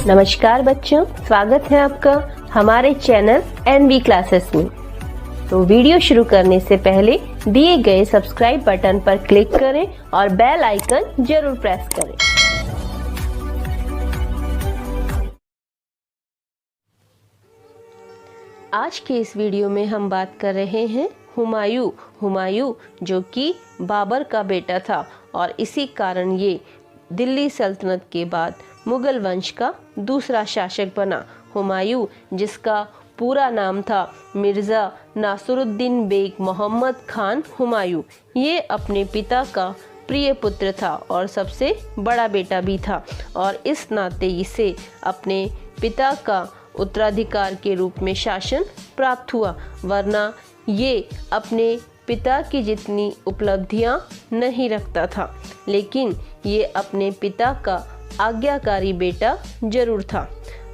नमस्कार बच्चों, स्वागत है आपका हमारे चैनल एनवी क्लासेस में। तो वीडियो शुरू करने से पहले दिए गए सब्सक्राइब बटन पर क्लिक करें और बेल आइकन जरूर प्रेस करें। आज के इस वीडियो में हम बात कर रहे हैं हुमायूं जो कि बाबर का बेटा था और इसी कारण ये दिल्ली सल्तनत के बाद मुगल वंश का दूसरा शासक बना। हुमायूं, जिसका पूरा नाम था मिर्ज़ा नासरुद्दीन बेग मोहम्मद खान हुमायूं, ये अपने पिता का प्रिय पुत्र था और सबसे बड़ा बेटा भी था और इस नाते इसे अपने पिता का उत्तराधिकार के रूप में शासन प्राप्त हुआ, वरना ये अपने पिता की जितनी उपलब्धियां नहीं रखता था, लेकिन ये अपने पिता का आज्ञाकारी बेटा जरूर था।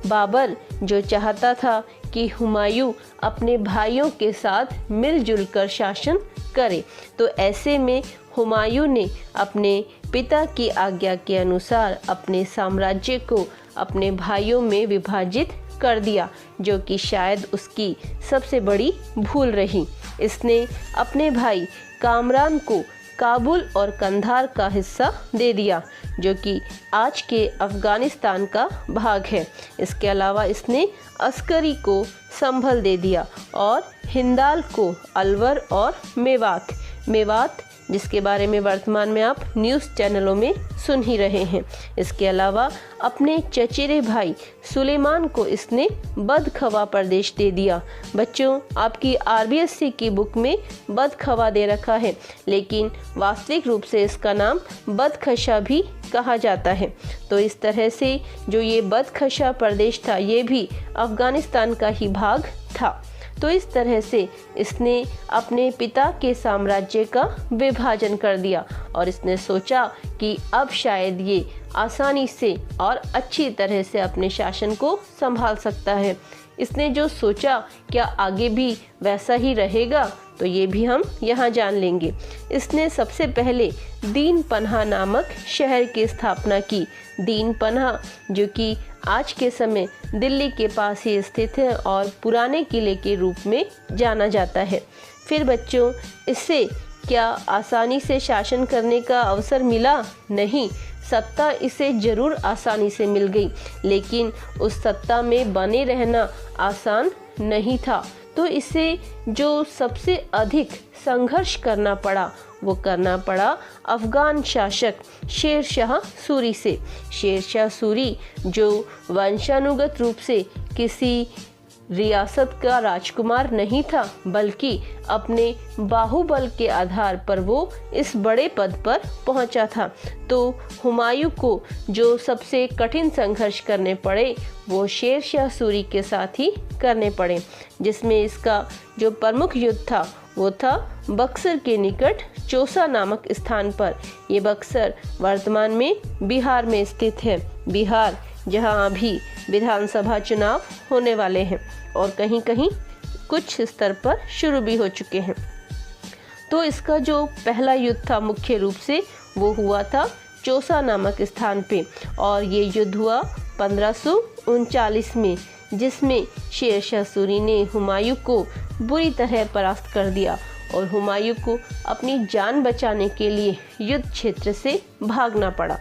बाबर जो चाहता था कि हुमायूं अपने भाइयों के साथ मिलजुल कर शासन करे, तो ऐसे में हुमायूं ने अपने पिता की आज्ञा के अनुसार अपने साम्राज्य को अपने भाइयों में विभाजित कर दिया, जो कि शायद उसकी सबसे बड़ी भूल रही। इसने अपने भाई कामरान को काबुल और कंधार का हिस्सा दे दिया, जो कि आज के अफ़गानिस्तान का भाग है। इसके अलावा इसने अस्करी को संभल दे दिया और हिंदाल को अलवर और मेवात जिसके बारे में वर्तमान में आप न्यूज़ चैनलों में सुन ही रहे हैं। इसके अलावा अपने चचेरे भाई सुलेमान को इसने बदखवा प्रदेश दे दिया। बच्चों, आपकी आरबीएससी की बुक में बदखवा दे रखा है, लेकिन वास्तविक रूप से इसका नाम बदखशा भी कहा जाता है। तो इस तरह से जो ये बदखशा प्रदेश था, ये भी अफ़गानिस्तान का ही भाग था। तो इस तरह से इसने अपने पिता के साम्राज्य का विभाजन कर दिया और इसने सोचा कि अब शायद ये आसानी से और अच्छी तरह से अपने शासन को संभाल सकता है। इसने जो सोचा, क्या आगे भी वैसा ही रहेगा? तो ये भी हम यहाँ जान लेंगे। इसने सबसे पहले दीन पन्हा नामक शहर की स्थापना की। दीन पन्हा जो कि आज के समय दिल्ली के पास ही स्थित है और पुराने किले के रूप में जाना जाता है। फिर बच्चों, इससे क्या आसानी से शासन करने का अवसर मिला? नहीं, सत्ता इसे जरूर आसानी से मिल गई, लेकिन उस सत्ता में बने रहना आसान नहीं था। तो इसे जो सबसे अधिक संघर्ष करना पड़ा, वो करना पड़ा अफ़गान शासक शेर शाह सूरी से। शेर शाह सूरी जो वंशानुगत रूप से किसी रियासत का राजकुमार नहीं था, बल्कि अपने बाहुबल के आधार पर वो इस बड़े पद पर पहुंचा था। तो हुमायूं को जो सबसे कठिन संघर्ष करने पड़े, वो शेर शाह सूरी के साथ ही करने पड़े, जिसमें इसका जो प्रमुख युद्ध था वो था बक्सर के निकट चौसा नामक स्थान पर। ये बक्सर वर्तमान में बिहार में स्थित है। बिहार जहां अभी विधानसभा चुनाव होने वाले हैं और कहीं कहीं कुछ स्तर पर शुरू भी हो चुके हैं। तो इसका जो पहला युद्ध था मुख्य रूप से वो हुआ था चौसा नामक स्थान पे और ये युद्ध हुआ 1539 में, जिसमें शेर शाह सूरी ने हुमायूं को बुरी तरह परास्त कर दिया और हुमायूं को अपनी जान बचाने के लिए युद्ध क्षेत्र से भागना पड़ा।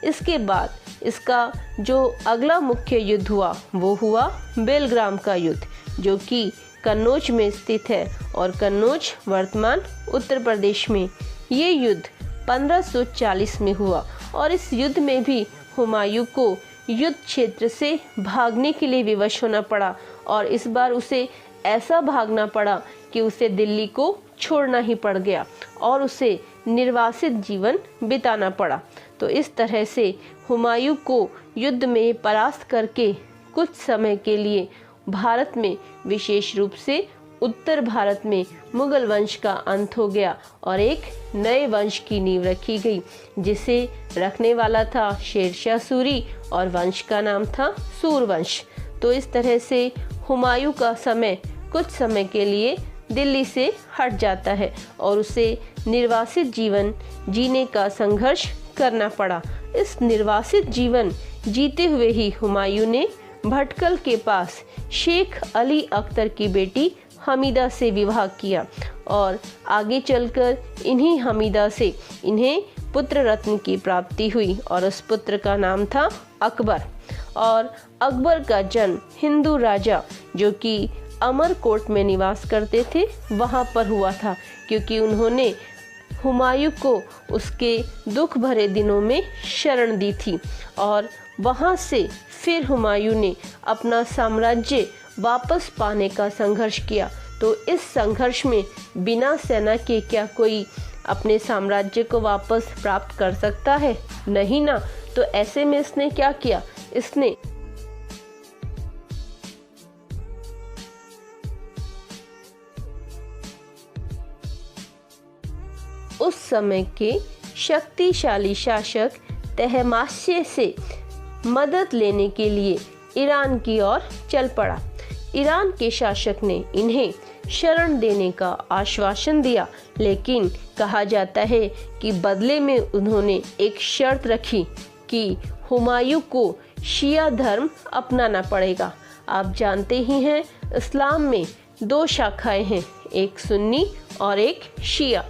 इसके बाद इसका जो अगला मुख्य युद्ध हुआ वो हुआ बेलग्राम का युद्ध, जो कि कन्नौज में स्थित है और कन्नौज वर्तमान उत्तर प्रदेश में। ये युद्ध 1540 में हुआ और इस युद्ध में भी हुमायूं को युद्ध क्षेत्र से भागने के लिए विवश होना पड़ा और इस बार उसे ऐसा भागना पड़ा कि उसे दिल्ली को छोड़ना ही पड़ गया और उसे निर्वासित जीवन बिताना पड़ा। तो इस तरह से हुमायूं को युद्ध में परास्त करके कुछ समय के लिए भारत में, विशेष रूप से उत्तर भारत में मुगल वंश का अंत हो गया और एक नए वंश की नींव रखी गई, जिसे रखने वाला था शेर शाह सूरी और वंश का नाम था सूरवंश। तो इस तरह से हुमायूं का समय कुछ समय के लिए दिल्ली से हट जाता है और उसे निर्वासित जीवन जीने का संघर्ष करना पड़ा। इस निर्वासित जीवन जीते हुए ही हुमायूं ने भटकल के पास शेख अली अख्तर की बेटी हमीदा से विवाह किया और आगे चलकर इन्हीं हमीदा से इन्हें पुत्र रत्न की प्राप्ति हुई और उस पुत्र का नाम था अकबर। और अकबर का जन्म हिंदू राजा जो कि अमरकोट में निवास करते थे वहाँ पर हुआ था, क्योंकि उन्होंने हुमायूं को उसके दुख भरे दिनों में शरण दी थी और वहाँ से फिर हुमायूं ने अपना साम्राज्य वापस पाने का संघर्ष किया। तो इस संघर्ष में बिना सेना के क्या कोई अपने साम्राज्य को वापस प्राप्त कर सकता है? नहीं ना। तो ऐसे में इसने क्या किया? इसने उस समय के शक्तिशाली शासक तहमास्प से मदद लेने के लिए ईरान की ओर चल पड़ा। ईरान के शासक ने इन्हें शरण देने का आश्वासन दिया, लेकिन कहा जाता है कि बदले में उन्होंने एक शर्त रखी कि हुमायूं को शिया धर्म अपनाना पड़ेगा। आप जानते ही हैं इस्लाम में 2 शाखाएं हैं, एक सुन्नी और एक शिया।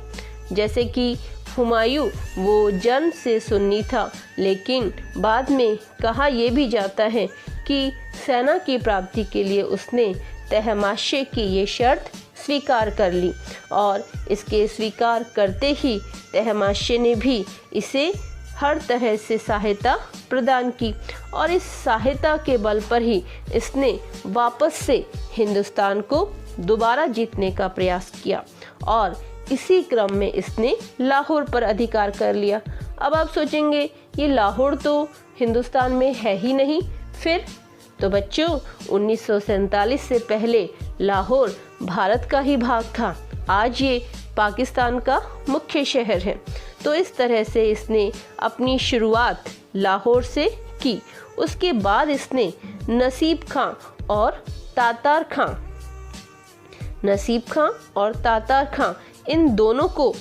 जैसे कि हुमायूं वो जन्म से सुन्नी था, लेकिन बाद में कहा यह भी जाता है कि सेना की प्राप्ति के लिए उसने तहमास्प की ये शर्त स्वीकार कर ली और इसके स्वीकार करते ही तहमास्प ने भी इसे हर तरह से सहायता प्रदान की और इस सहायता के बल पर ही इसने वापस से हिंदुस्तान को दोबारा जीतने का प्रयास किया और इसी क्रम में इसने लाहौर पर अधिकार कर लिया। अब आप सोचेंगे ये लाहौर तो हिंदुस्तान में है ही नहीं, फिर तो बच्चों 1947 से पहले लाहौर भारत का ही भाग था। आज ये पाकिस्तान का मुख्य शहर है। तो इस तरह से इसने अपनी शुरुआत लाहौर से की। उसके बाद इसने नसीब खां और तातार खां इन दोनों को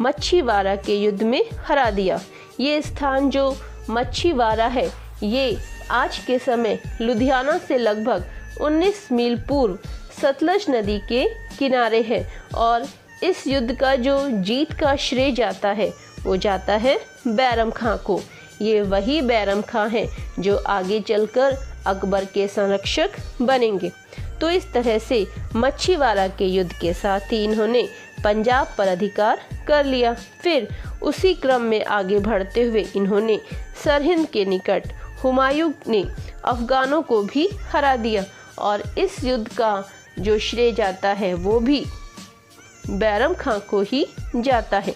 मच्छीवाड़ा के युद्ध में हरा दिया। ये स्थान जो मच्छीवाड़ा है ये आज के समय लुधियाना से लगभग 19 मील पूर्व सतलज नदी के किनारे है और इस युद्ध का जो जीत का श्रेय जाता है वो जाता है बैरम खां को। ये वही बैरम खां हैं जो आगे चलकर अकबर के संरक्षक बनेंगे। तो इस तरह से मच्छीवाड़ा के युद्ध के साथ ही इन्होंने पंजाब पर अधिकार कर लिया। फिर उसी क्रम में आगे बढ़ते हुए इन्होंने सरहिंद के निकट हुमायूं ने अफगानों को भी हरा दिया और इस युद्ध का जो श्रेय जाता है वो भी बैरम खां को ही जाता है।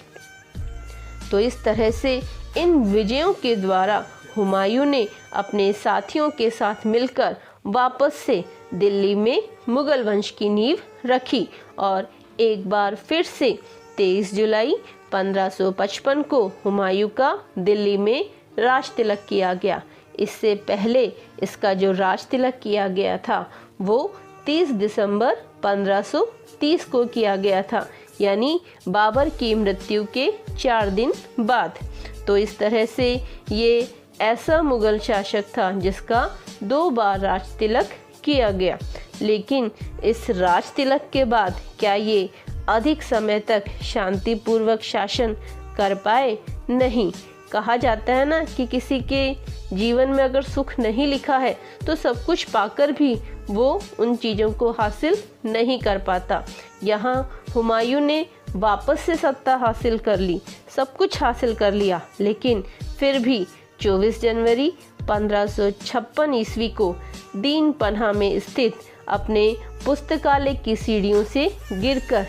तो इस तरह से इन विजयों के द्वारा हुमायूं ने अपने साथियों के साथ मिलकर वापस से दिल्ली में मुगल वंश की नींव रखी और एक बार फिर से 23 जुलाई 1555 को हुमायूं का दिल्ली में राज तिलक किया गया। इससे पहले इसका जो राज तिलक किया गया था वो 30 दिसंबर 1530 को किया गया था, यानी बाबर की मृत्यु के 4 दिन बाद। तो इस तरह से ये ऐसा मुगल शासक था जिसका 2 बार राज तिलक किया गया। लेकिन इस राज तिलक के बाद क्या ये अधिक समय तक शांतिपूर्वक शासन कर पाए? नहीं। कहा जाता है ना कि किसी के जीवन में अगर सुख नहीं लिखा है तो सब कुछ पाकर भी वो उन चीज़ों को हासिल नहीं कर पाता। यहाँ हुमायूं ने वापस से सत्ता हासिल कर ली, सब कुछ हासिल कर लिया, लेकिन फिर भी 24 जनवरी 1556 ईस्वी को दीन पन्हा में स्थित अपने पुस्तकालय की सीढ़ियों से गिरकर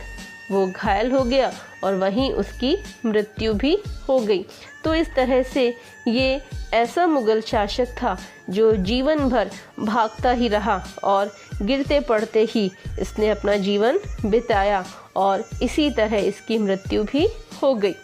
वो घायल हो गया और वहीं उसकी मृत्यु भी हो गई। तो इस तरह से ये ऐसा मुगल शासक था जो जीवन भर भागता ही रहा और गिरते पड़ते ही इसने अपना जीवन बिताया और इसी तरह इसकी मृत्यु भी हो गई।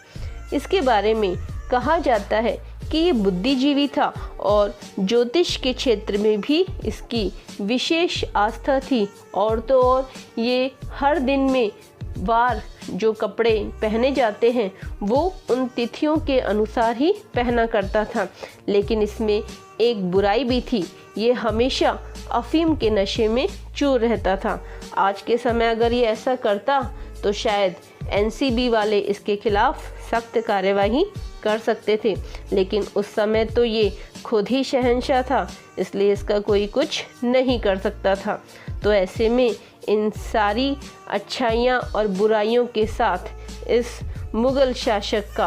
इसके बारे में कहा जाता है कि ये बुद्धिजीवी था और ज्योतिष के क्षेत्र में भी इसकी विशेष आस्था थी। और तो और ये हर दिन में वार जो कपड़े पहने जाते हैं वो उन तिथियों के अनुसार ही पहना करता था। लेकिन इसमें एक बुराई भी थी, ये हमेशा अफीम के नशे में चूर रहता था। आज के समय अगर ये ऐसा करता तो शायद एनसीबी वाले इसके खिलाफ सख्त कार्यवाही कर सकते थे, लेकिन उस समय तो ये खुद ही शहंशाह था, इसलिए इसका कोई कुछ नहीं कर सकता था। तो ऐसे में इन सारी अच्छाइयाँ और बुराइयों के साथ इस मुग़ल शासक का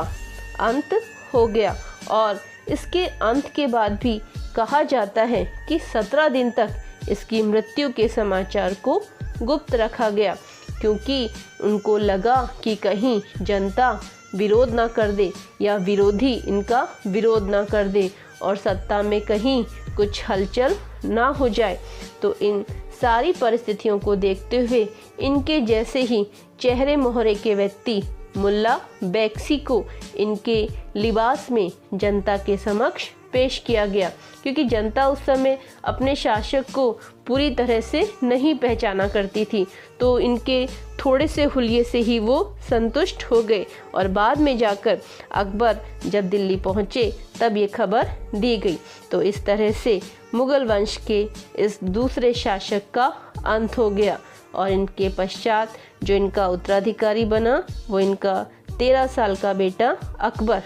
अंत हो गया। और इसके अंत के बाद भी कहा जाता है कि 17 दिन तक इसकी मृत्यु के समाचार को गुप्त रखा गया, क्योंकि उनको लगा कि कहीं जनता विरोध ना कर दे या विरोधी इनका विरोध ना कर दे और सत्ता में कहीं कुछ हलचल ना हो जाए। तो इन सारी परिस्थितियों को देखते हुए इनके जैसे ही चेहरे मोहरे के व्यक्ति मुल्ला बैक्सी को इनके लिबास में जनता के समक्ष पेश किया गया, क्योंकि जनता उस समय अपने शासक को पूरी तरह से नहीं पहचाना करती थी। तो इनके थोड़े से हुलिये से ही वो संतुष्ट हो गए और बाद में जाकर अकबर जब दिल्ली पहुँचे तब ये खबर दी गई। तो इस तरह से मुग़ल वंश के इस दूसरे शासक का अंत हो गया और इनके पश्चात जो इनका उत्तराधिकारी बना वो इनका 13 साल का बेटा अकबर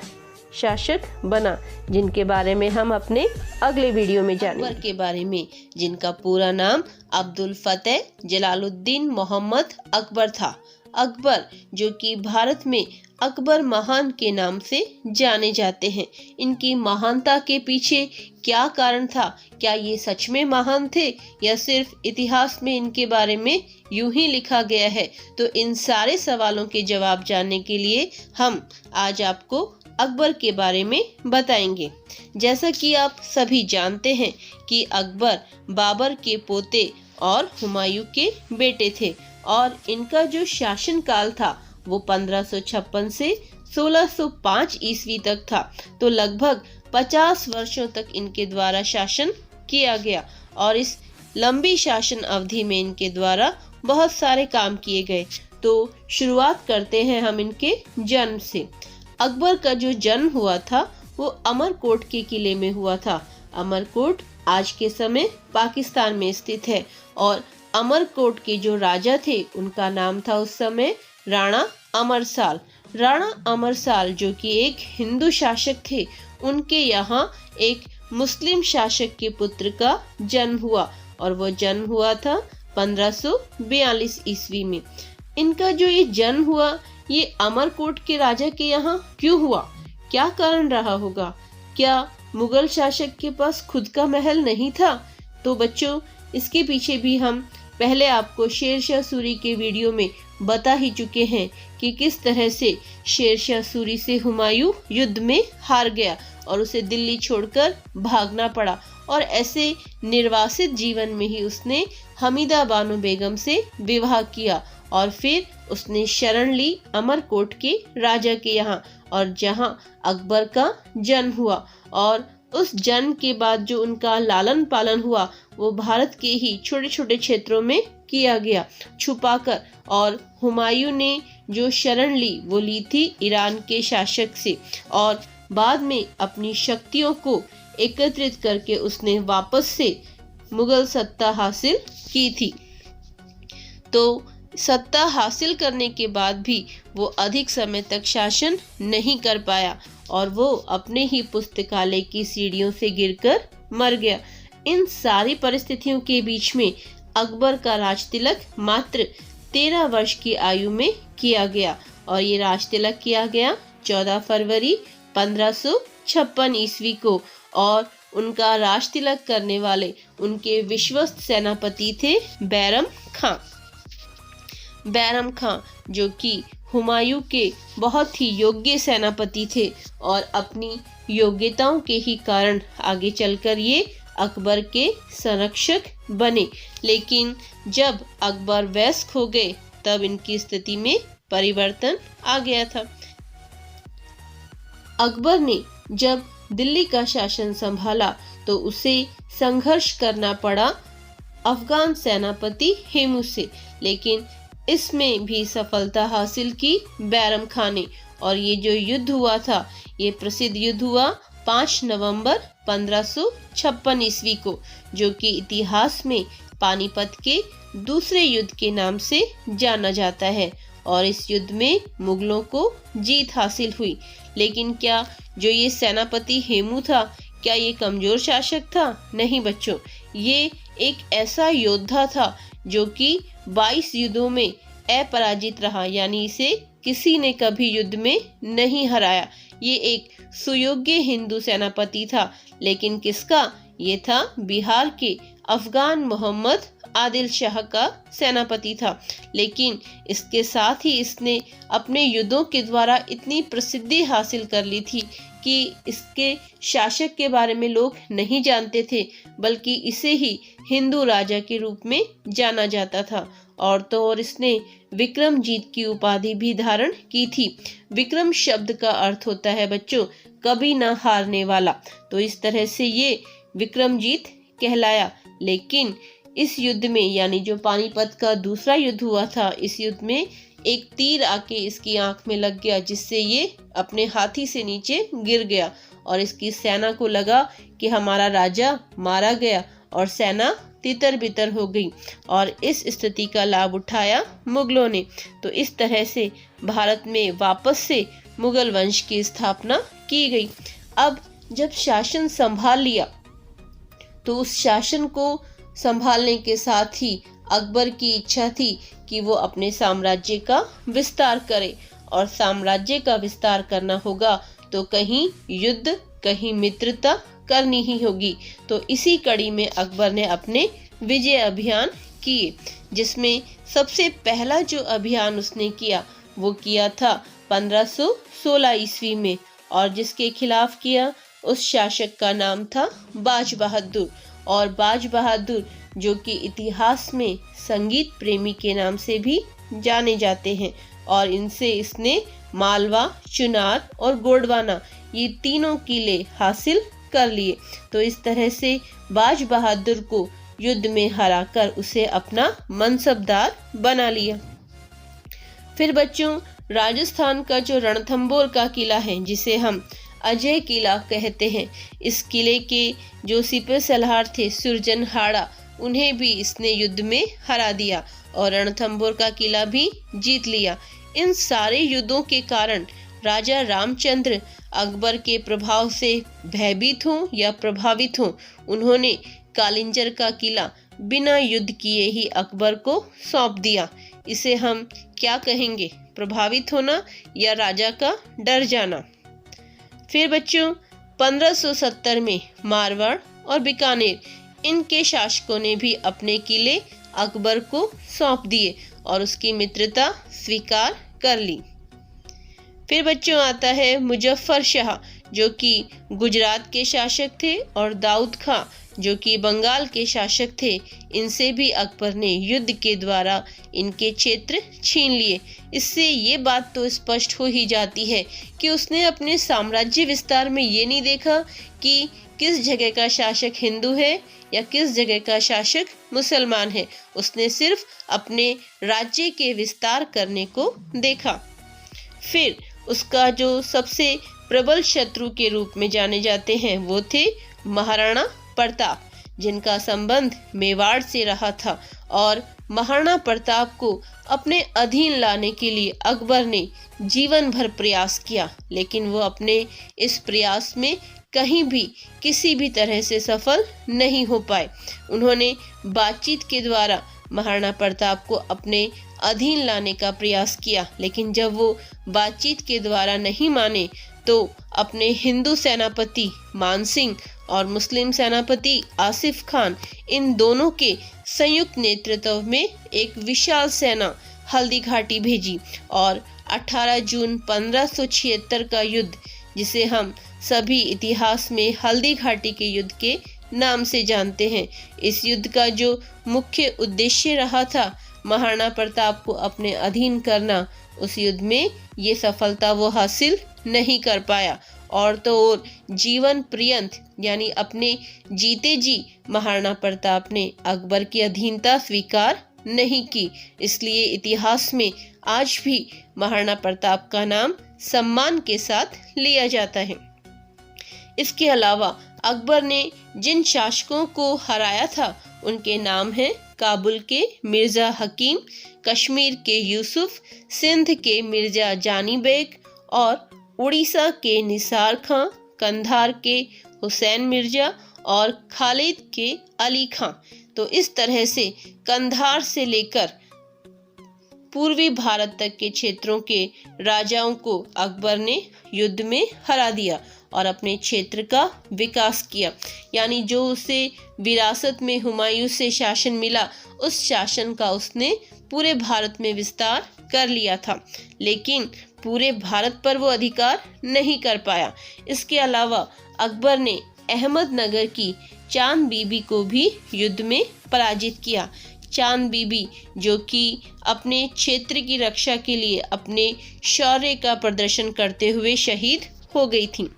शासक बना, जिनके बारे में हम अपने अगले वीडियो में जानेंगे। अकबर के बारे में, जिनका पूरा नाम अब्दुल फतेह जलालुद्दीन मोहम्मद अकबर था। अकबर जो कि भारत में अकबर महान के नाम से जाने जाते हैं। इनकी महानता के पीछे क्या कारण था? क्या ये सच में महान थे या सिर्फ इतिहास में इनके बारे में यूं ही लिखा गया है? तो इन सारे सवालों के जवाब जानने के लिए हम आज आपको अकबर के बारे में बताएंगे। जैसा कि आप सभी जानते हैं कि अकबर बाबर के पोते और हुमायूं के बेटे थे और इनका जो शासन काल था वो 1556 से 1605 ईस्वी तक था। तो लगभग 50 वर्षों तक इनके द्वारा शासन किया गया और इस लंबी शासन अवधि में इनके द्वारा बहुत सारे काम किए गए। तो शुरुआत करते हैं हम इनके जन्म से। अकबर का जो जन्म हुआ था वो अमरकोट के किले में हुआ था। अमरकोट आज के समय पाकिस्तान में स्थित है और अमरकोट के जो राजा थे उनका नाम था उस समय राणा अमरसाल। राणा अमरसाल जो कि एक हिंदू शासक थे, उनके यहाँ एक मुस्लिम शासक के पुत्र का जन्म हुआ और वो जन्म हुआ था 1542 ईस्वी में। इनका जो ये जन्म हुआ ये अमरकोट के राजा के यहाँ क्यों हुआ? क्या कारण रहा होगा? क्या मुगल शासक के पास खुद का महल नहीं था? तो बच्चों, इसके पीछे भी हम पहले आपको शेरशाह सूरी के वीडियो में बता ही चुके हैं कि किस तरह से शेरशाह सूरी से हुमायूं युद्ध में हार गया और उसे दिल्ली छोड़कर भागना पड़ा और ऐसे निर्वासित जीवन में ही उसने हमीदा बानो बेगम से विवाह किया और फिर उसने शरण ली अमरकोट के राजा के यहाँ और जहाँ अकबर का जन्म हुआ। और उस जन्म के बाद जो उनका लालन पालन हुआ वो भारत के ही छोटे छोटे क्षेत्रों में किया गया छुपाकर। और हुमायूं ने जो शरण ली वो ली थी ईरान के शासक से और बाद में अपनी शक्तियों को एकत्रित करके उसने वापस से मुगल सत्ता हासिल की थी। तो सत्ता हासिल करने के बाद भी वो अधिक समय तक शासन नहीं कर पाया और वो अपने ही पुस्तकालय की सीढ़ियों से गिरकर मर गया। इन सारी परिस्थितियों के बीच में अकबर का राज तिलक मात्र 13 वर्ष की आयु में किया गया और ये राज तिलक किया गया 14 फरवरी 1556 ईस्वी को। और उनका राज तिलक करने वाले उनके विश्वस्त सेनापति थे बैरम खां। बैरम खां जो कि हुमायूं के बहुत ही योग्य सेनापति थे और अपनी योग्यताओं के ही कारण आगे चलकर ये अकबर के संरक्षक बने। लेकिन जब अकबर वयस्क हो गए तब इनकी स्थिति में परिवर्तन आ गया था। अकबर ने जब दिल्ली का शासन संभाला तो उसे संघर्ष करना पड़ा अफगान सेनापति हेमू से। लेकिन इसमें भी सफलता हासिल की बैरम खां ने। और ये जो युद्ध हुआ था, ये प्रसिद्ध युद्ध हुआ 5 नवंबर 1556 ईस्वी को, जो कि इतिहास में पानीपत के दूसरे युद्ध के नाम से जाना जाता है। और इस युद्ध में मुगलों को जीत हासिल हुई। लेकिन क्या जो ये सेनापति हेमू था, क्या ये कमजोर शासक था? नहीं बच्चों, ये एक ऐसा योद्धा था जो कि 22 युद्धों में अपराजित रहा, यानी इसे किसी ने कभी युद्ध में नहीं हराया। ये एक सुयोग्य हिंदू सेनापति था। लेकिन किसका? ये था बिहार के अफगान मोहम्मद आदिल शाह का सेनापति था। लेकिन इसके साथ ही इसने अपने युद्धों के द्वारा इतनी प्रसिद्धि हासिल कर ली थी कि इसके शासक के बारे में लोग नहीं जानते थे, बल्कि इसे ही हिंदू राजा के रूप में जाना जाता था। और तो और इसने विक्रमजीत की उपाधि भी धारण की थी। विक्रम शब्द का अर्थ होता है बच्चों कभी न हारने वाला। तो इस तरह से ये विक्रमजीत कहलाया। लेकिन इस युद्ध में, यानी जो पानीपत का दूसरा युद्ध हुआ था, इस युद्ध में एक तीर आके इसकी आंख में लग गया, जिससे ये अपने हाथी से नीचे गिर गया। और इसकी सेना को लगा कि हमारा राजा मारा गया, और सेना तितर बितर हो गई। और इस स्थिति का लाभ उठाया मुगलों ने। तो इस तरह से भारत में वापस से मुगल वंश की स्थापना की गई। अब जब शासन संभाल लिया, तो उस शासन को संभालने के साथ ही अकबर की इच्छा थी कि वो अपने साम्राज्य का विस्तार करे। और साम्राज्य का विस्तार करना होगा तो कहीं युद्ध, कहीं मित्रता करनी ही होगी। तो इसी कड़ी में अकबर ने अपने विजय अभियान किए, जिसमें सबसे पहला जो अभियान उसने किया वो किया था 1516 ईस्वी में। और जिसके खिलाफ किया, उस शासक का नाम था बाज बहादुर। और बाज बहादुर जो कि इतिहास में संगीत प्रेमी के नाम से भी जाने जाते हैं। और इनसे इसने मालवा, चुनार और गोंडवाना, ये तीनों किले हासिल कर लिए। तो इस तरह से बाज बहादुर को युद्ध में हराकर उसे अपना मनसबदार बना लिया। फिर बच्चों, राजस्थान का जो रणथंबोर का किला है, जिसे हम अजय किला कहते हैं, इस किले के जो सिपह सलार थे सुरजनहाड़ा, उन्हें भी इसने युद्ध में हरा दिया और रणथंबोर का किला भी जीत लिया। इन सारे युद्धों के कारण राजा रामचंद्र अकबर के प्रभाव से भयभीत हों या प्रभावित हों, उन्होंने कालिंजर का किला बिना युद्ध किए ही अकबर को सौंप दिया। इसे हम क्या कहेंगे? प्रभावित होना या राजा का डर जाना। फिर बच्चों, 1570 में मारवाड़ और बीकानेर, इनके शासकों ने भी अपने किले अकबर को सौंप दिए और उसकी मित्रता स्वीकार कर ली। फिर बच्चों आता है मुजफ्फर शाह, जो कि गुजरात के शासक थे, और दाऊद खां जो कि बंगाल के शासक थे। इनसे भी अकबर ने युद्ध के द्वारा इनके क्षेत्र छीन लिए। इससे ये बात तो स्पष्ट हो ही जाती है कि उसने अपने साम्राज्य विस्तार में ये नहीं देखा कि किस जगह का शासक हिंदू है या किस जगह का शासक मुसलमान है। उसने सिर्फ अपने राज्य के विस्तार करने को देखा। फिर उसका जो सबसे प्रबल शत्रु के रूप में जाने जाते हैं वो थे महाराणा प्रताप, जिनका संबंध मेवाड़ से रहा था। और महाराणा प्रताप को अपने अधीन लाने के लिए अकबर ने जीवन भर प्रयास किया, लेकिन वो अपने इस प्रयास में कहीं भी किसी भी तरह से सफल नहीं हो पाए। उन्होंने बातचीत के द्वारा महाराणा प्रताप को अपने अधीन लाने का प्रयास किया, लेकिन जब वो बातचीत के द्वारा नहीं माने तो अपने हिंदू सेनापति मानसिंह और मुस्लिम सेनापति आसिफ खान, इन दोनों के संयुक्त नेतृत्व में एक विशाल सेना हल्दी घाटी भेजी। और 18 जून 1576 का युद्ध, जिसे हम सभी इतिहास में हल्दी घाटी के युद्ध के नाम से जानते हैं, इस युद्ध का जो मुख्य उद्देश्य रहा था महाराणा प्रताप को अपने अधीन करना, उस युद्ध में ये सफलता वो हासिल नहीं कर पाया। और तो और जीवन पर्यंत, यानी अपने जीते जी महाराणा प्रताप ने अकबर की अधीनता स्वीकार नहीं की, इसलिए इतिहास में आज भी महाराणा प्रताप का नाम सम्मान के साथ लिया जाता है। इसके अलावा अकबर ने जिन शासकों को हराया था उनके नाम हैं काबुल के मिर्जा हकीम, कश्मीर के यूसुफ, सिंध के मिर्जा जानी बेग और उड़ीसा के निसार खां, कंधार के हुसैन मिर्जा और खालिद के अली खां। तो इस तरह से कंधार से लेकर पूर्वी भारत तक के क्षेत्रों के राजाओं को अकबर ने युद्ध में हरा दिया और अपने क्षेत्र का विकास किया। यानी जो उसे विरासत में हुमायूं से शासन मिला, उस शासन का उसने पूरे भारत में विस्तार कर लिया था, लेकिन पूरे भारत पर वो अधिकार नहीं कर पाया। इसके अलावा अकबर ने अहमदनगर की चांद बीबी को भी युद्ध में पराजित किया। चांद बीबी जो कि अपने क्षेत्र की रक्षा के लिए अपने शौर्य का प्रदर्शन करते हुए शहीद हो गई थी।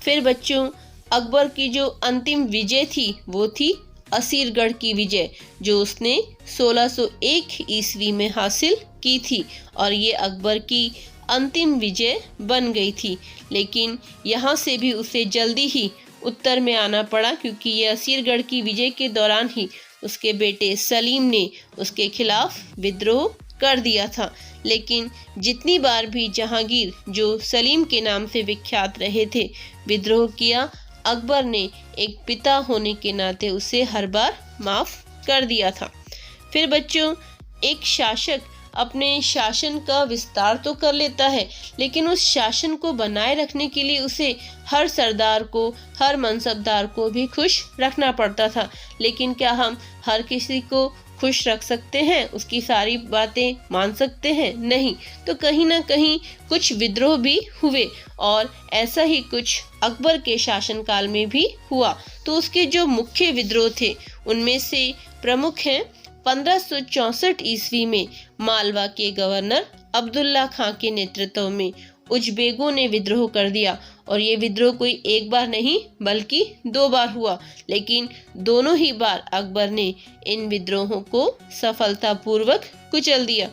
फिर बच्चों, अकबर की जो अंतिम विजय थी वो थी असीरगढ़ की विजय, जो उसने 1601 ईस्वी में हासिल की थी और ये अकबर की अंतिम विजय बन गई थी। लेकिन यहाँ से भी उसे जल्दी ही उत्तर में आना पड़ा, क्योंकि ये असीरगढ़ की विजय के दौरान ही उसके बेटे सलीम ने उसके खिलाफ विद्रोह कर दिया था। लेकिन जितनी बार भी जहांगीर, जो सलीम के नाम से विख्यात रहे थे, विद्रोह किया, अकबर ने एक पिता होने के नाते उसे हर बार माफ कर दिया था। फिर बच्चों, एक शासक अपने शासन का विस्तार तो कर लेता है, लेकिन उस शासन को बनाए रखने के लिए उसे हर सरदार को, हर मनसबदार को भी खुश रखना पड़ता था। लेकिन क्या हम हर किसी को खुश रख सकते हैं? उसकी सारी बातें मान सकते हैं? नहीं। तो कहीं ना कहीं कुछ विद्रोह भी हुए और ऐसा ही कुछ अकबर के शासनकाल में भी हुआ। तो उसके जो मुख्य विद्रोह थे उनमें से प्रमुख हैं 1564 ईस्वी में मालवा के गवर्नर अब्दुल्ला खां के नेतृत्व में उजबेगों ने विद्रोह कर दिया। और ये विद्रोह कोई एक बार नहीं बल्कि 2 बार हुआ, लेकिन दोनों ही बार अकबर ने इन विद्रोहों को सफलतापूर्वक कुचल दिया।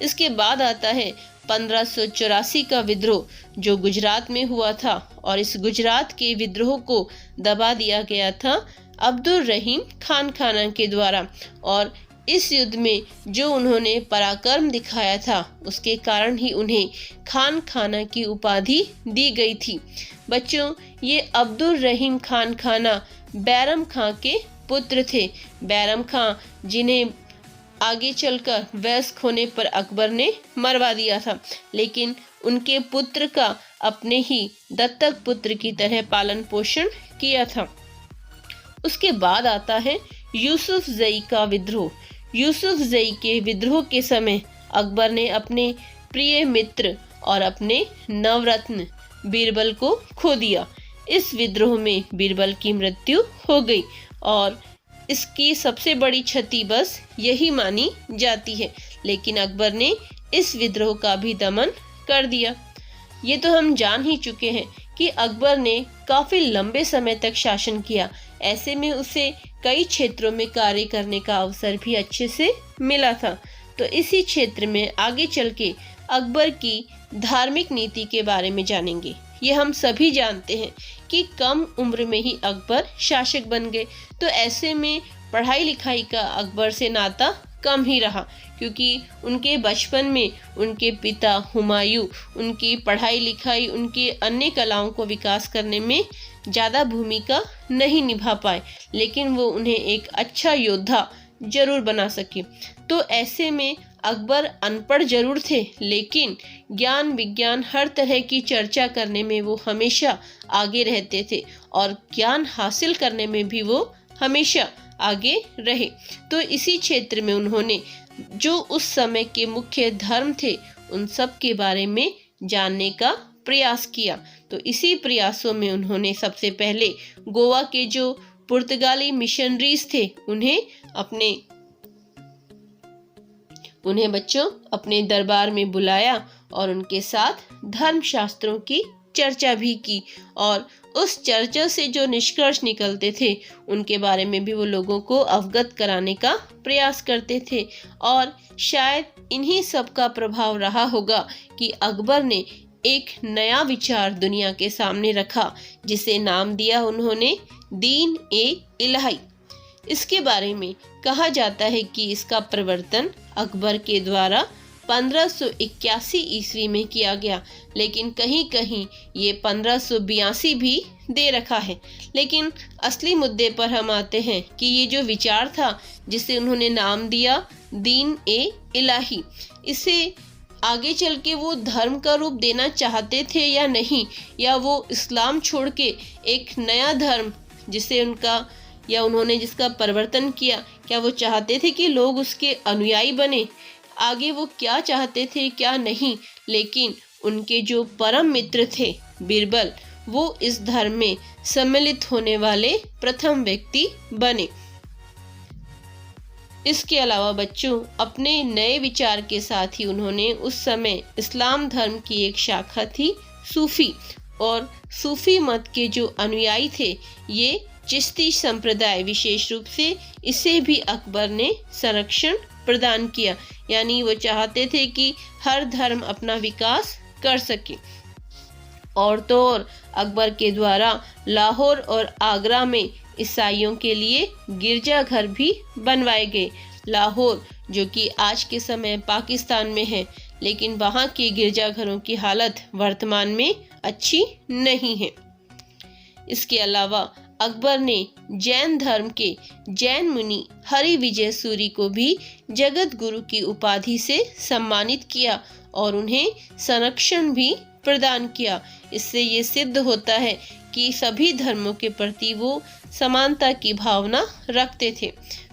इसके बाद आता है 1584 का विद्रोह, जो गुजरात में हुआ था, और इस गुजरात के विद्रोह को दबा दिया गया था अब्दुल रहीम खान खाना के द्वारा। और इस युद्ध में जो उन्होंने पराक्रम दिखाया था, उसके कारण ही उन्हें खान खाना की उपाधि दी गई थी। बच्चों, ये अब्दुल रहीम खान खाना बैरम खां के पुत्र थे। बैरम खां, जिन्हें आगे चलकर वयस्क होने पर अकबर ने मरवा दिया था, लेकिन उनके पुत्र का अपने ही दत्तक पुत्र की तरह पालन पोषण किया था। उसके बाद आता है यूसुफ जई का विद्रोह। यूसुफ जई के विद्रोह के समय अकबर ने अपने प्रिय मित्र और अपने नवरत्न बीरबल को खो दिया। इस विद्रोह में बीरबल की मृत्यु हो गई और इसकी सबसे बड़ी क्षति बस यही मानी जाती है। लेकिन अकबर ने इस विद्रोह का भी दमन कर दिया। ये तो हम जान ही चुके हैं कि अकबर ने काफी लंबे समय तक शासन किया। ऐसे में उसे कई क्षेत्रों में कार्य करने का अवसर भी अच्छे से मिला था। तो इसी क्षेत्र में आगे चल के अकबर की धार्मिक नीति के बारे में जानेंगे। ये हम सभी जानते हैं कि कम उम्र में ही अकबर शासक बन गए, तो ऐसे में पढ़ाई लिखाई का अकबर से नाता कम ही रहा, क्योंकि उनके बचपन में उनके पिता हुमायूं उनकी पढ़ाई लिखाई, उनकी अन्य कलाओं को विकास करने में ज़्यादा भूमिका नहीं निभा पाए, लेकिन वो उन्हें एक अच्छा योद्धा जरूर बना सके। तो ऐसे में अकबर अनपढ़ जरूर थे, लेकिन ज्ञान विज्ञान हर तरह की चर्चा करने में वो हमेशा आगे रहते थे और ज्ञान हासिल करने में भी वो हमेशा आगे रहे। तो इसी क्षेत्र में उन्होंने जो उस समय के मुख्य धर्म थे उन सब के बारे में जानने का प्रयास किया। तो इसी प्रयासों में उन्होंने सबसे पहले गोवा के जो पुर्तगाली मिशनरीज थे उन्हें बच्चों अपने दरबार में बुलाया और उनके साथ धर्म शास्त्रों की चर्चा भी की और उस चर्चा से जो निष्कर्ष निकलते थे उनके बारे में भी वो लोगों को अवगत कराने का प्रयास करते थे। और शायद इन्हीं सब का प्रभाव रहा होगा कि अकबर ने एक नया विचार दुनिया के सामने रखा, जिसे नाम दिया उन्होंने दीन ए इलाही। इसके बारे में कहा जाता है कि इसका प्रवर्तन अकबर के द्वारा 1581 ईस्वी में किया गया, लेकिन कहीं कहीं ये 1582 भी दे रखा है। लेकिन असली मुद्दे पर हम आते हैं कि ये जो विचार था जिसे उन्होंने नाम दिया दीन ए इलाही, इसे आगे चल के वो धर्म का रूप देना चाहते थे या नहीं, या वो इस्लाम छोड़ के एक नया धर्म जिसे उनका या उन्होंने जिसका परिवर्तन किया, क्या वो चाहते थे कि लोग उसके अनुयायी बने, आगे वो क्या चाहते थे क्या नहीं। लेकिन उनके जो परम मित्र थे बीरबल, वो इस धर्म में सम्मिलित होने वाले प्रथम व्यक्ति बने। इसके अलावा बच्चों, अपने नए विचार के साथ ही उन्होंने उस समय इस्लाम धर्म की एक शाखा थी सूफी, और सूफी मत के जो अनुयायी थे ये चिश्ती संप्रदाय, विशेष रूप से इसे भी अकबर ने संरक्षण प्रदान किया। यानी वो चाहते थे कि हर धर्म अपना विकास कर सके। और तो और अकबर के द्वारा लाहौर और आगरा में ईसाइयों के लिए गिरजाघर भी बनवाए गए। लाहौर जो कि आज के समय पाकिस्तान में है, लेकिन वहाँ के गिरजाघरों की हालत वर्तमान में अच्छी नहीं है। इसके अलावा अकबर ने जैन धर्म के जैन मुनि हरि विजय सूरी को भी जगत गुरु की उपाधि से सम्मानित किया और उन्हें संरक्षण भी प्रदान किया। इससे ये सिद्ध होता है कि सभी धर्मों के प्रति वो समानता की भावना रखते थे।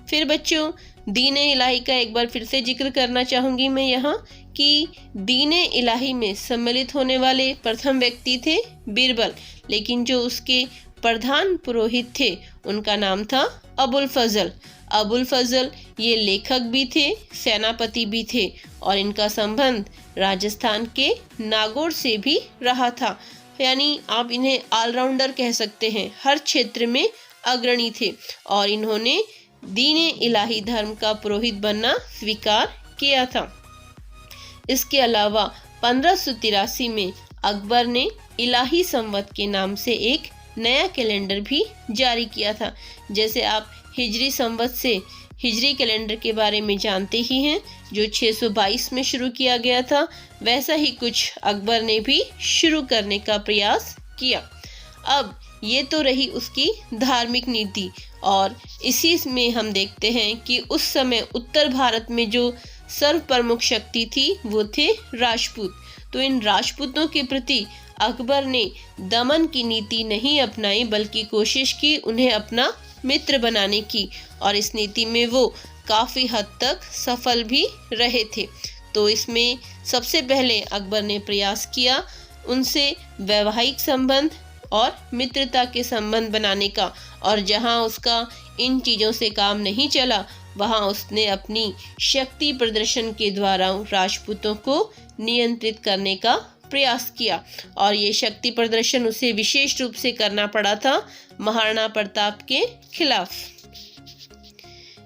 फिर बच्चों, दीन-ए इलाही का एक बार फिर से जिक्र करना चाहूँगी मैं यहाँ कि दीन-ए इलाही में सम्मिलित होने वाले प्रथम व्यक्ति थे बीरबल, लेकिन जो उसके प्रधान पुरोहित थे उनका नाम था अबुल फजल। अबुल फजल ये लेखक भी थे, सेनापति भी थे, और इनका संबंध राजस्थान के नागौर से भी रहा था। यानी आप इन्हें ऑलराउंडर कह सकते हैं, हर क्षेत्र में अग्रणी थे, और इन्होंने दीन-ए इलाही धर्म का पुरोहित बनना स्वीकार किया था। इसके अलावा 1583 में अकबर ने इलाही संवत के नाम से एक नया कैलेंडर भी जारी किया था। जैसे आप हिजरी संवत से हिजरी कैलेंडर के बारे में जानते ही हैं, जो 622 में शुरू किया गया था, वैसा ही कुछ अकबर ने भी शुरू करने का प्रयास किया। अब ये तो रही उसकी धार्मिक नीति, और इसी में हम देखते हैं कि उस समय उत्तर भारत में जो सर्व प्रमुख शक्ति थी वो थे राजपूत। तो इन राजपूतों के प्रति अकबर ने दमन की नीति नहीं अपनाई, बल्कि कोशिश की उन्हें अपना मित्र बनाने की, और इस नीति में वो काफ़ी हद तक सफल भी रहे थे। तो इसमें सबसे पहले अकबर ने प्रयास किया उनसे वैवाहिक संबंध और मित्रता के संबंध बनाने का, और जहां उसका इन चीज़ों से काम नहीं चला, वहां उसने अपनी शक्ति प्रदर्शन के द्वारा राजपूतों को नियंत्रित करने का प्रयास किया। और ये शक्ति प्रदर्शन उसे विशेष रूप से करना पड़ा था महाराणा प्रताप के खिलाफ।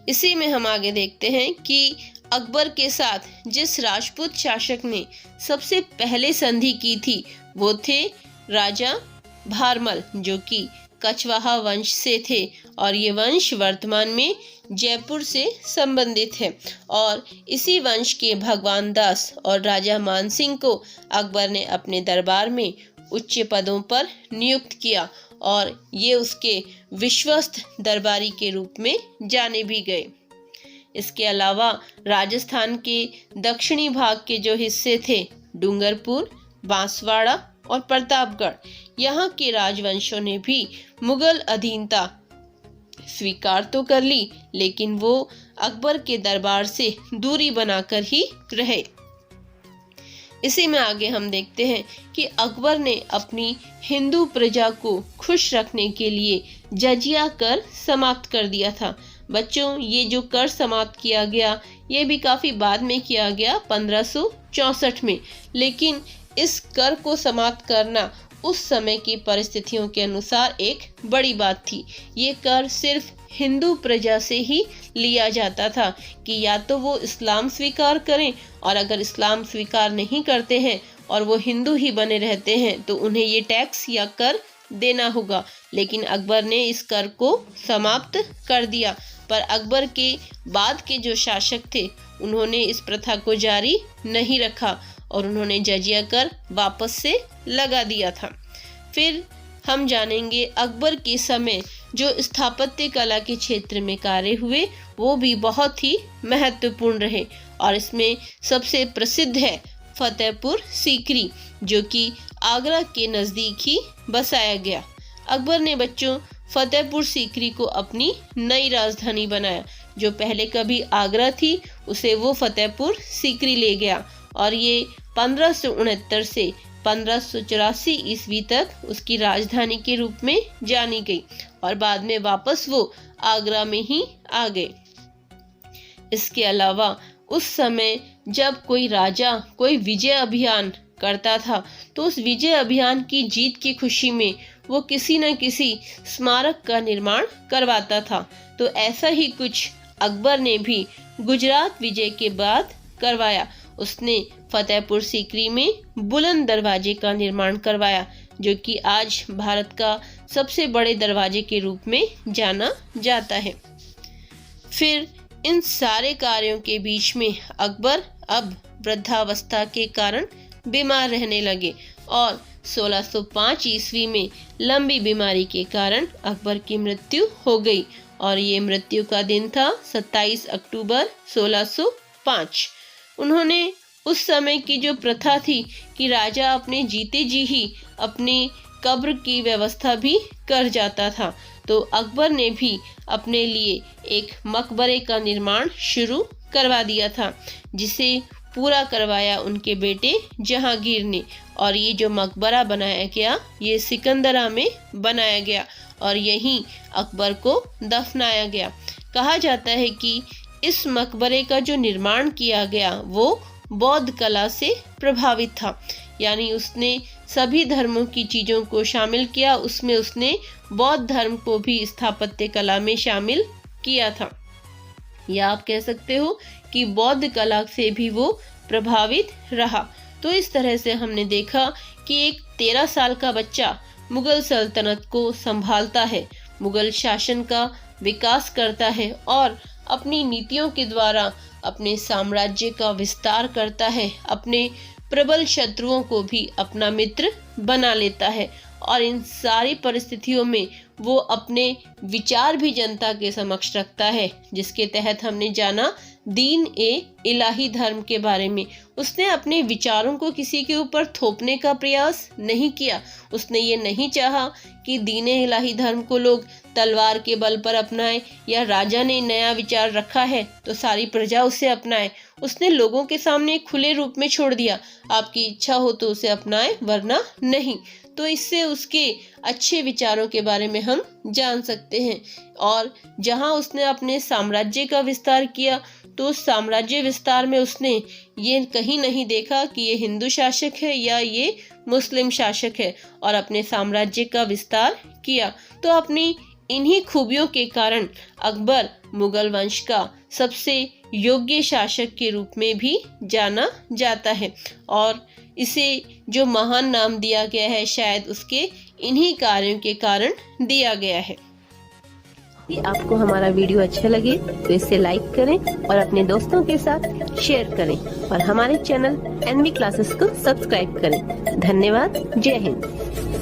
इसी में हम आगे देखते हैं कि अकबर के साथ जिस राजपूत शासक ने सबसे पहले संधि की थी वो थे राजा भारमल, जो कि कछवाहा वंश से थे, और ये वंश वर्तमान में जयपुर से संबंधित है। और इसी वंश के भगवान दास और राजा मानसिंह को अकबर ने अपने दरबार में उच्च पदों पर नियुक्त किया, और ये उसके विश्वस्त दरबारी के रूप में जाने भी गए। इसके अलावा राजस्थान के दक्षिणी भाग के जो हिस्से थे, डूंगरपुर, बांसवाड़ा और प्रतापगढ़, यहाँ के राजवंशों ने भी मुगल अधीनता स्वीकार तो कर ली, लेकिन वो अकबर के दरबार से दूरी बनाकर ही रहे। इसी में आगे हम देखते हैं कि अकबर ने अपनी हिंदू प्रजा को खुश रखने के लिए जजिया कर समाप्त कर दिया था। बच्चों, ये जो कर समाप्त किया गया ये भी काफ़ी बाद में किया गया, 1564 में, लेकिन इस कर को समाप्त करना उस समय की परिस्थितियों के अनुसार एक बड़ी बात थी। ये कर सिर्फ हिंदू प्रजा से ही लिया जाता था कि या तो वो इस्लाम स्वीकार करें, और अगर इस्लाम स्वीकार नहीं करते हैं और वो हिंदू ही बने रहते हैं तो उन्हें ये टैक्स या कर देना होगा। लेकिन अकबर ने इस कर को समाप्त कर दिया, पर अकबर के बाद के जो शासक थे उन्होंने इस प्रथा को जारी नहीं रखा और उन्होंने जजिया कर वापस से लगा दिया था। फिर हम जानेंगे अकबर के समय जो स्थापत्य कला के क्षेत्र में कार्य हुए वो भी बहुत ही महत्वपूर्ण रहे, और इसमें सबसे प्रसिद्ध है फतेहपुर सीकरी, जो कि आगरा के नज़दीक ही बसाया गया। अकबर ने बच्चों फतेहपुर सीकरी को अपनी नई राजधानी बनाया। जो पहले कभी आगरा थी उसे वो फतेहपुर सीकरी ले गया, और ये 1569 से 1584 ईस्वी तक उसकी राजधानी के रूप में जानी गई, और बाद में वापस वो आगरा में ही आ गए। इसके अलावा उस समय जब कोई राजा कोई विजय अभियान करता था तो उस विजय अभियान की जीत की खुशी में वो किसी न किसी स्मारक का निर्माण करवाता था। तो ऐसा ही कुछ अकबर ने भी गुजरात विजय के बाद करवाया। उसने फतेहपुर सीकरी में बुलंद दरवाजे का निर्माण करवाया, जो कि आज भारत का सबसे बड़े दरवाजे के रूप में जाना जाता है। फिर इन सारे कार्यों के बीच में अकबर अब वृद्धावस्था के कारण बीमार रहने लगे, और 1605 ईस्वी में लंबी बीमारी के कारण अकबर की मृत्यु हो गई, और ये मृत्यु का दिन था 27 अक्टूबर 1605। उन्होंने उस समय की जो प्रथा थी कि राजा अपने जीते जी ही अपनी कब्र की व्यवस्था भी कर जाता था, तो अकबर ने भी अपने लिए एक मकबरे का निर्माण शुरू करवा दिया था, जिसे पूरा करवाया उनके बेटे जहांगीर ने। और ये जो मकबरा बनाया गया ये सिकंदरा में बनाया गया, और यहीं अकबर को दफनाया गया। कहा जाता है कि इस मकबरे का जो निर्माण किया गया वो बौद्ध कला से प्रभावित था, यानी उसने सभी धर्मों की चीज़ों को शामिल किया, उसमें उसने बौद्ध धर्म को भी स्थापत्य कला में शामिल किया था, या आप कह सकते हो कि बौद्ध कला से भी वो प्रभावित रहा। तो इस तरह से हमने देखा कि एक 13 साल का बच्चा मुगल सल्तनत को संभालता है, मुगल शासन का विकास करता है और अपनी नीतियों के द्वारा अपने साम्राज्य का विस्तार करता है, अपने प्रबल शत्रुओं को भी अपना मित्र बना लेता है, और इन सारी परिस्थितियों में वो अपने विचार भी जनता के समक्ष रखता है, जिसके तहत हमने जाना दीन ए इलाही धर्म के बारे में। उसने अपने विचारों को किसी के ऊपर थोपने का प्रयास नहीं किया। उसने ये नहीं चाहा कि दीन ए इलाही धर्म को लोग तलवार के बल पर अपनाए, या राजा ने नया विचार रखा है तो सारी प्रजा उसे अपनाए। उसने लोगों के सामने खुले रूप में छोड़ दिया, आपकी इच्छा हो तो उसे अपनाए वरना नहीं। तो इससे उसके अच्छे विचारों के बारे में हम जान सकते हैं। और जहां उसने अपने साम्राज्य का विस्तार किया तो उस साम्राज्य विस्तार में उसने ये कहीं नहीं देखा कि ये हिंदू शासक है या ये मुस्लिम शासक है, और अपने साम्राज्य का विस्तार किया। तो अपनी इन्हीं खूबियों के कारण अकबर मुगल वंश का सबसे योग्य शासक के रूप में भी जाना जाता है, और इसे जो महान नाम दिया गया है शायद उसके इन्हीं कार्यों के कारण दिया गया है। यदि आपको हमारा वीडियो अच्छा लगे तो इसे लाइक करें और अपने दोस्तों के साथ शेयर करें, और हमारे चैनल एनवी क्लासेस को सब्सक्राइब करें। धन्यवाद। जय हिंद।